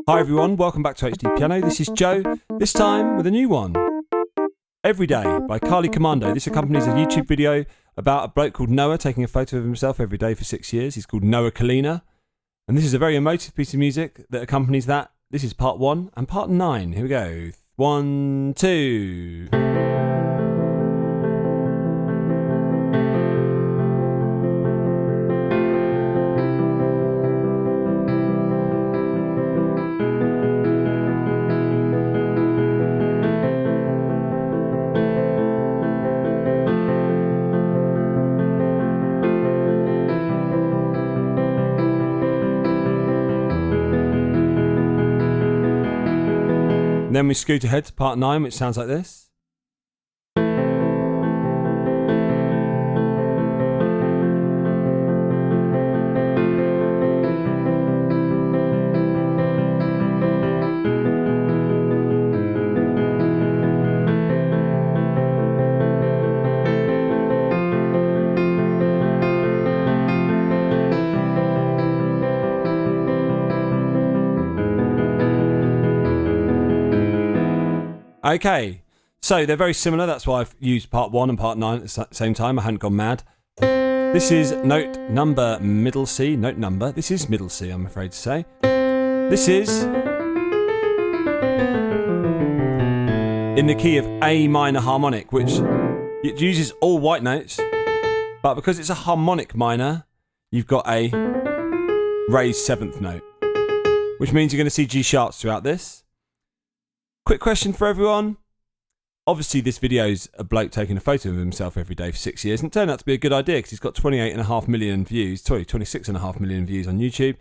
Hi everyone, welcome back to HDpiano. This is Joe, this time with a new one. Every Day by Carly Commando. This accompanies a YouTube video about a bloke called Noah taking a photo of himself every day for 6 years. He's called Noah Kalina. And this is a very emotive piece of music that accompanies that. This is part 1 and part 9. Here we go. 1, 2. Then we scoot ahead to part 9, which sounds like this. Okay, so they're very similar. That's why I've used part 1 and part 9 at the same time. I hadn't gone mad. This is note number middle C. Note number. This is middle C, I'm afraid to say. This is in the key of A minor harmonic, which it uses all white notes. But because it's a harmonic minor, you've got a raised 7th note, which means you're going to see G sharps throughout this. Quick question for everyone. Obviously this video's a bloke taking a photo of himself every day for 6 years, and it turned out to be a good idea because he's got 28.5 million views, sorry, 26.5 million views on YouTube,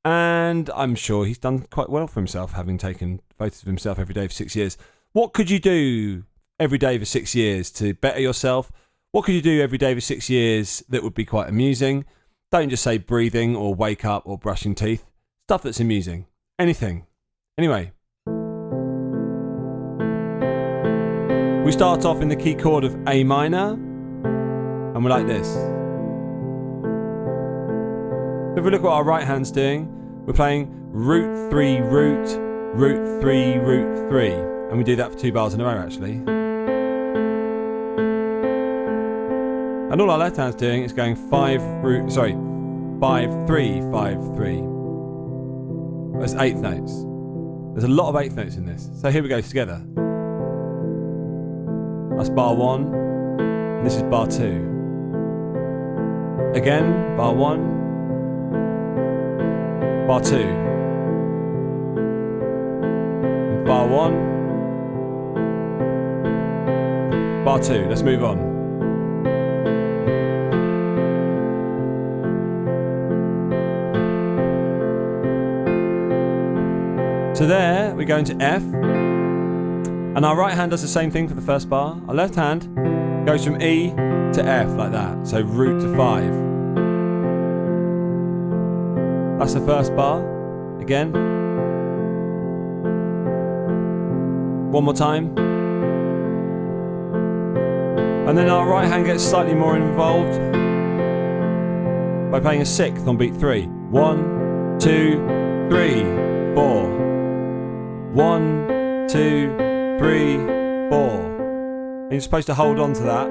and I'm sure he's done quite well for himself having taken photos of himself every day for 6 years. What could you do every day for 6 years to better yourself? What could you do every day for 6 years that would be quite amusing? Don't just say breathing or wake up or brushing teeth. Stuff that's amusing. Anything. Anyway. We start off in the key chord of A minor, and we're like this. If we look what our right hand's doing, we're playing root 3, root 3, root 3, and we do that for 2 bars in a row actually. And all our left hand's doing is going 5, 3, 5, 3. There's 8th notes. There's a lot of 8th notes in this. So here we go together. That's bar 1, and this is bar 2. Again, bar 1, bar 2, bar 1, bar 2. Let's move on. So there, we go into F. And our right hand does the same thing for the first bar. Our left hand goes from E to F like that. So root to 5. That's the first bar. Again. One more time. And then our right hand gets slightly more involved by playing a 6th on beat 3. 1, 2, 3, 4. 1, 2, 3, 4. And you're supposed to hold on to that.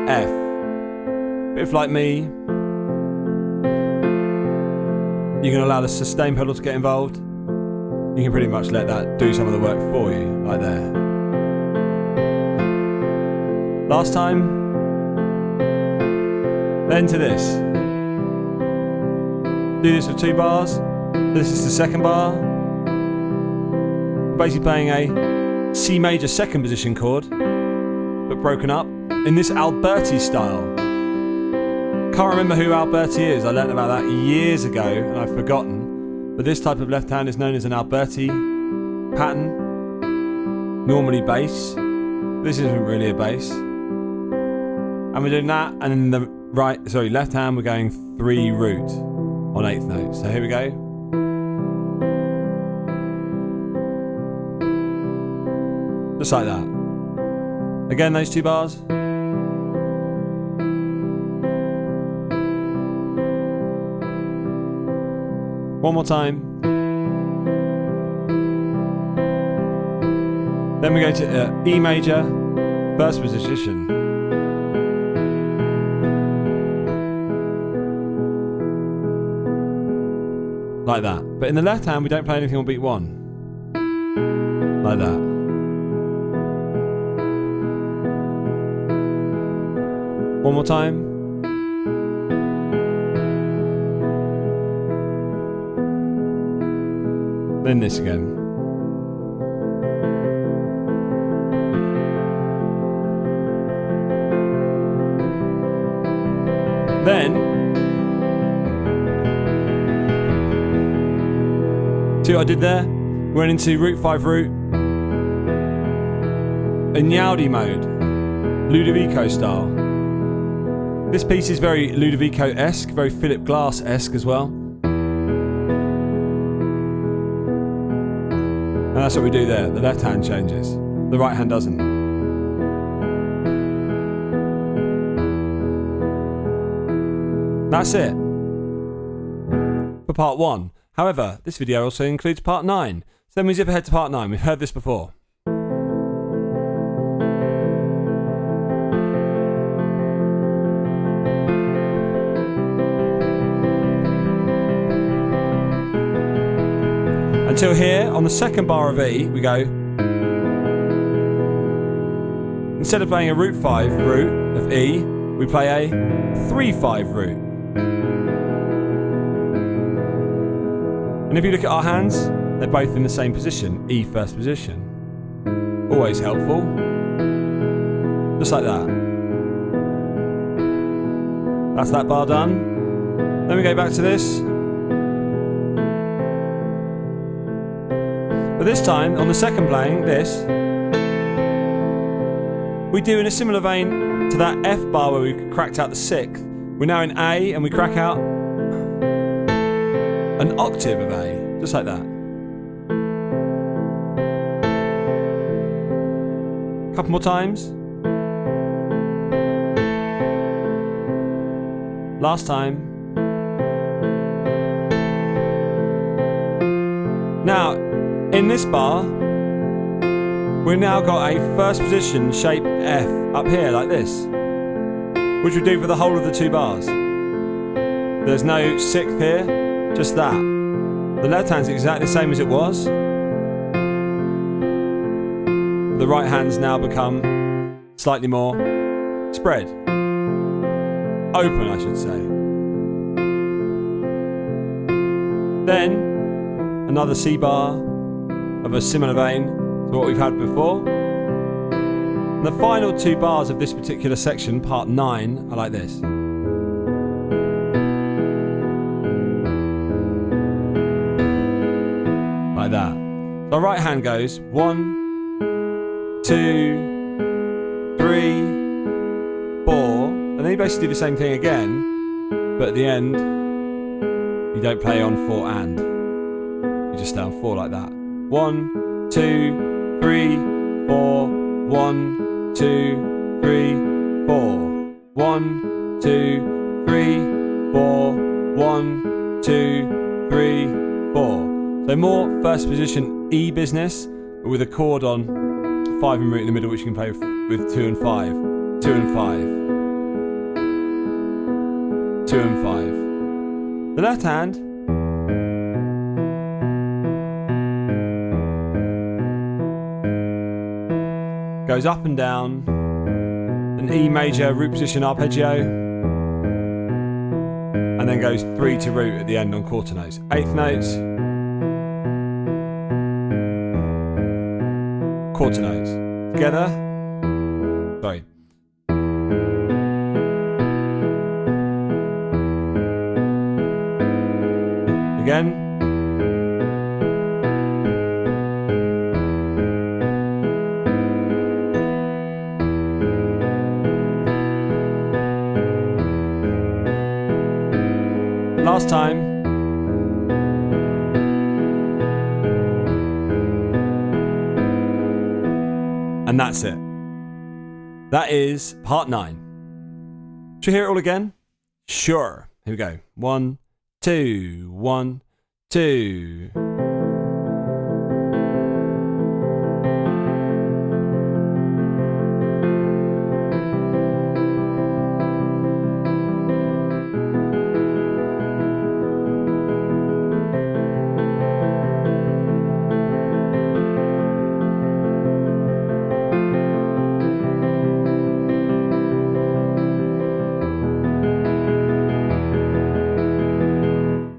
F. But if, like me, you can allow the sustain pedal to get involved, you can pretty much let that do some of the work for you, like there. Last time. Then to this. Do this for 2 bars. This is the second bar. Basically playing a C major 2nd position chord, but broken up in this Alberti style. Can't remember who Alberti is. I learnt about that years ago and I've forgotten. But this type of left hand is known as an Alberti pattern. Normally bass. This isn't really a bass. And we're doing that, and in the left hand we're going 3 root on 8th note. So here we go. Just like that. Again, those 2 bars. One more time. Then we go to E major, first position. Like that. But in the left hand, we don't play anything on beat 1. Like that. One more time. Then this again. Then, see what I did there? Went into root 5 root. Enyaldi mode. Ludovico style. This piece is very Ludovico-esque, very Philip Glass-esque as well. And that's what we do there. The left hand changes. The right hand doesn't. That's it for part 1. However, this video also includes part 9. So then we zip ahead to part 9. We've heard this before. Until here, on the second bar of E, we go. Instead of playing a root 5 root of E, we play a 3-5 root. And if you look at our hands, they're both in the same position, E first position. Always helpful. Just like that. That's that bar done. Then we go back to this. But this time, on the second playing, this, we do in a similar vein to that F bar where we cracked out the 6th. We're now in A and we crack out an octave of A, just like that. A couple more times. Last time. Now, in this bar, we've now got a first position shape F up here like this, which we do for the whole of the 2 bars. There's no 6th here, just that. The left hand's exactly the same as it was. The right hand's now become slightly more spread. Open, I should say. Then, another C bar of a similar vein to what we've had before. And the final 2 bars of this particular section, part 9, are like this. Like that. So our right hand goes 1, 2, 3, 4, and then you basically do the same thing again, but at the end, you don't play on 4 and. You just stay on 4 like that. 1, 2, 3, 4, 1, 2, 3, 4. 1, 2, 3, 4, 1, 2, 3, 4. So more first position E business, but with a chord on 5 and root in the middle, which you can play with 2 and 5. 2 and 5. 2 and 5. The left hand goes up and down, an E major root position arpeggio, and then goes 3 to root at the end on quarter notes. 8th notes, quarter notes. Together. Sorry. Again. Last time. And that's it. That is part 9. Should we hear it all again? Sure. Here we go. 1, 2, 1, 2.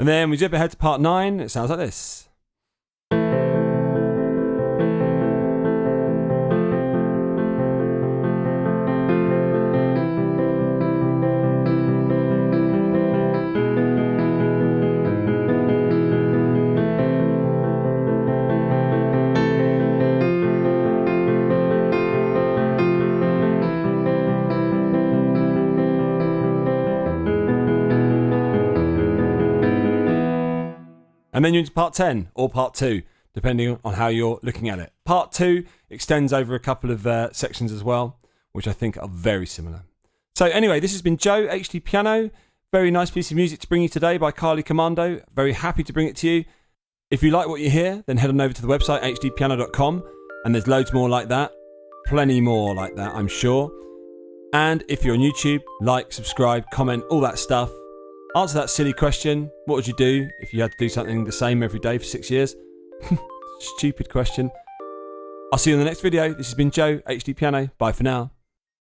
And then we jump ahead to part 9. It sounds like this. And then you're into part 10 or part 2, depending on how you're looking at it. Part 2 extends over a couple of sections as well, which I think are very similar. So anyway, this has been Joe, HDpiano. Very nice piece of music to bring you today by Carly Commando. Very happy to bring it to you. If you like what you hear, then head on over to the website, hdpiano.com, and there's loads more like that. Plenty more like that, I'm sure. And if you're on YouTube, like, subscribe, comment, all that stuff. Answer that silly question. What would you do if you had to do something the same every day for 6 years? Stupid question. I'll see you in the next video. This has been Joe, HDpiano. Bye for now.